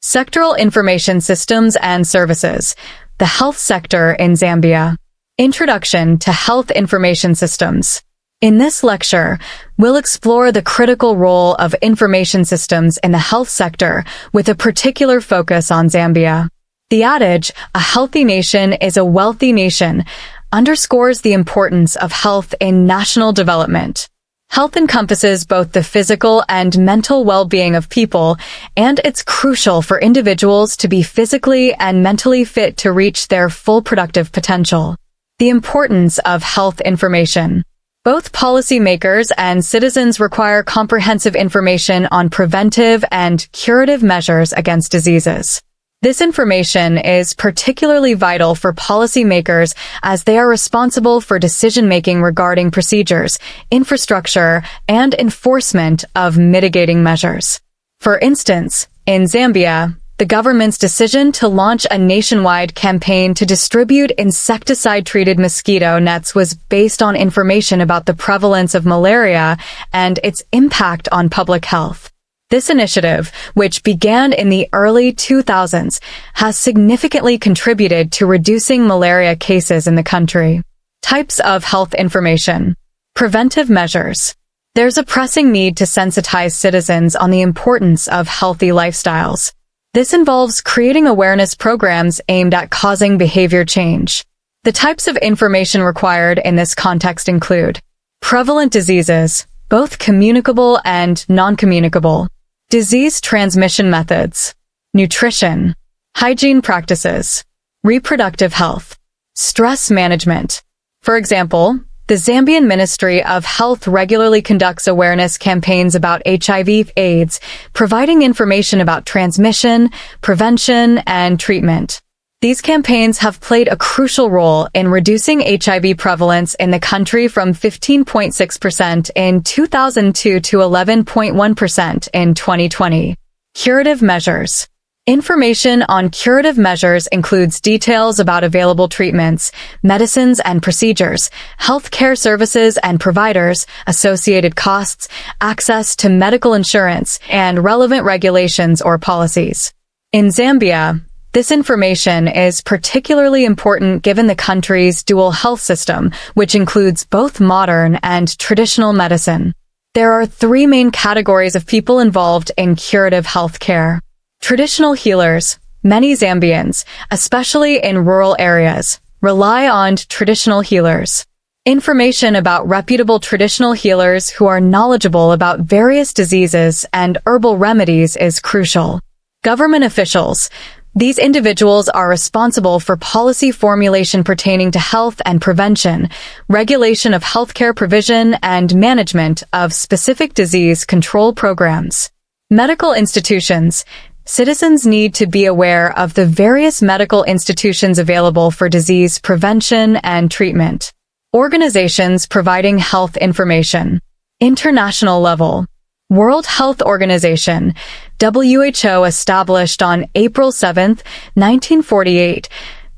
Sectoral Information Systems and Services, the Health Sector in Zambia. Introduction to Health Information Systems. In this lecture, we'll explore the critical role of information systems in the health sector with a particular focus on Zambia. The adage, "A healthy nation is a wealthy nation," underscores the importance of health in national development. Health encompasses both the physical and mental well-being of people, and it's crucial for individuals to be physically and mentally fit to reach their full productive potential. The importance of health information. Both policymakers and citizens require comprehensive information on preventive and curative measures against diseases. This information is particularly vital for policymakers as they are responsible for decision-making regarding procedures, infrastructure, and enforcement of mitigating measures. For instance, in Zambia, the government's decision to launch a nationwide campaign to distribute insecticide-treated mosquito nets was based on information about the prevalence of malaria and its impact on public health. This initiative, which began in the early 2000s, has significantly contributed to reducing malaria cases in the country. Types of health information. Preventive measures. There's a pressing need to sensitize citizens on the importance of healthy lifestyles. This involves creating awareness programs aimed at causing behavior change. The types of information required in this context include prevalent diseases, both communicable and non-communicable, disease transmission methods, nutrition, hygiene practices, reproductive health, stress management. For example, the Zambian Ministry of Health regularly conducts awareness campaigns about HIV/AIDS, providing information about transmission, prevention, and treatment. These campaigns have played a crucial role in reducing HIV prevalence in the country from 15.6% in 2002 to 11.1% in 2020. Curative measures. Information on curative measures includes details about available treatments, medicines and procedures, healthcare services and providers, associated costs, access to medical insurance, and relevant regulations or policies. In Zambia, this information is particularly important given the country's dual health system, which includes both modern and traditional medicine. There are three main categories of people involved in curative health care. Traditional healers. Many Zambians, especially in rural areas, rely on traditional healers. Information about reputable traditional healers who are knowledgeable about various diseases and herbal remedies is crucial. Government officials. These individuals are responsible for policy formulation pertaining to health and prevention, regulation of healthcare provision, and management of specific disease control programs. Medical institutions. Citizens need to be aware of the various medical institutions available for disease prevention and treatment. Organizations providing health information. International level. World Health Organization, WHO, established on April 7, 1948.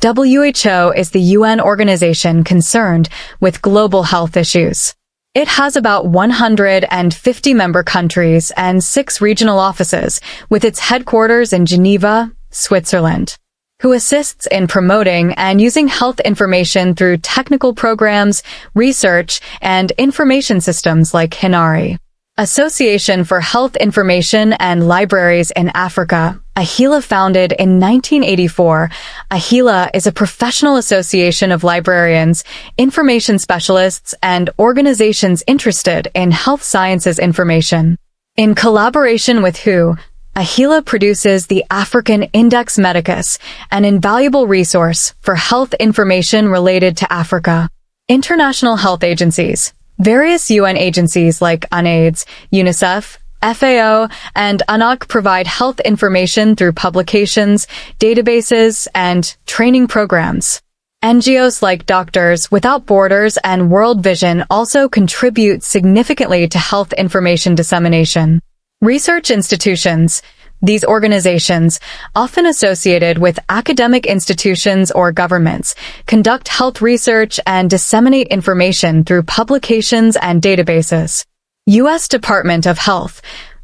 WHO is the UN organization concerned with global health issues. It has about 150 member countries and 6 regional offices, with its headquarters in Geneva, Switzerland, who assists in promoting and using health information through technical programs, research, and information systems like Hinari. Association for Health Information and Libraries in Africa, AHILA, founded in 1984. AHILA is a professional association of librarians, information specialists, and organizations interested in health sciences information. In collaboration with WHO, AHILA produces the African Index Medicus, an invaluable resource for health information related to Africa. International health agencies. Various UN agencies like UNAIDS, UNICEF, FAO, and UNOC provide health information through publications, databases, and training programs. NGOs like Doctors Without Borders and World Vision also contribute significantly to health information dissemination. Research institutions. These organizations, often associated with academic institutions or governments, conduct health research and disseminate information through publications and databases. U.S. Department of Health.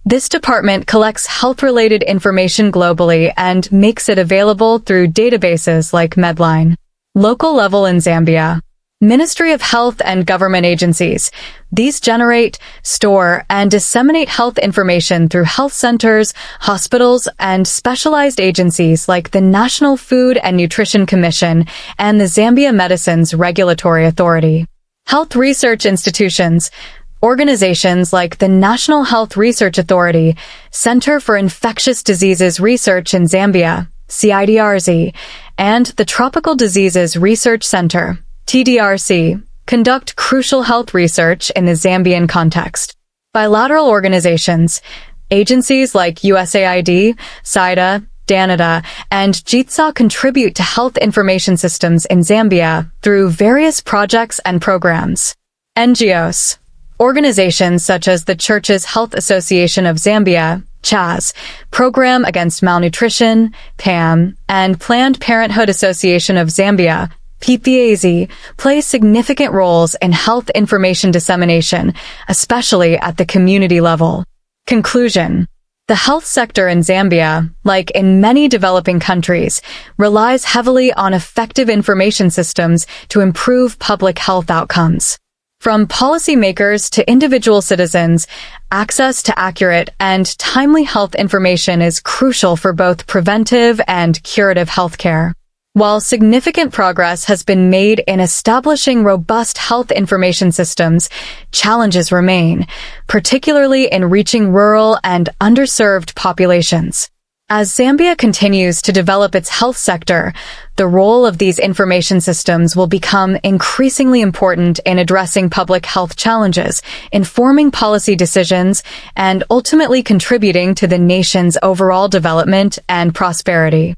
This department collects health-related information globally and makes it available through databases like Medline. Local level in Zambia. Ministry of Health and government agencies. These generate, store, and disseminate health information through health centers, hospitals, and specialized agencies like the National Food and Nutrition Commission and the Zambia Medicines Regulatory Authority. Health research institutions. Organizations like the National Health Research Authority, Center for Infectious Diseases Research in Zambia, CIDRZ, and the Tropical Diseases Research Center, TDRC, conduct crucial health research in the Zambian context. Bilateral organizations, agencies like USAID, SIDA, DANIDA, and JITSA contribute to health information systems in Zambia through various projects and programs. NGOs, organizations such as the Church's Health Association of Zambia, CHAZ, Program Against Malnutrition, PAM, and Planned Parenthood Association of Zambia, PPAZ, play significant roles in health information dissemination, especially at the community level. Conclusion. The health sector in Zambia, like in many developing countries, relies heavily on effective information systems to improve public health outcomes. From policymakers to individual citizens, access to accurate and timely health information is crucial for both preventive and curative healthcare. While significant progress has been made in establishing robust health information systems, challenges remain, particularly in reaching rural and underserved populations. As Zambia continues to develop its health sector, the role of these information systems will become increasingly important in addressing public health challenges, informing policy decisions, and ultimately contributing to the nation's overall development and prosperity.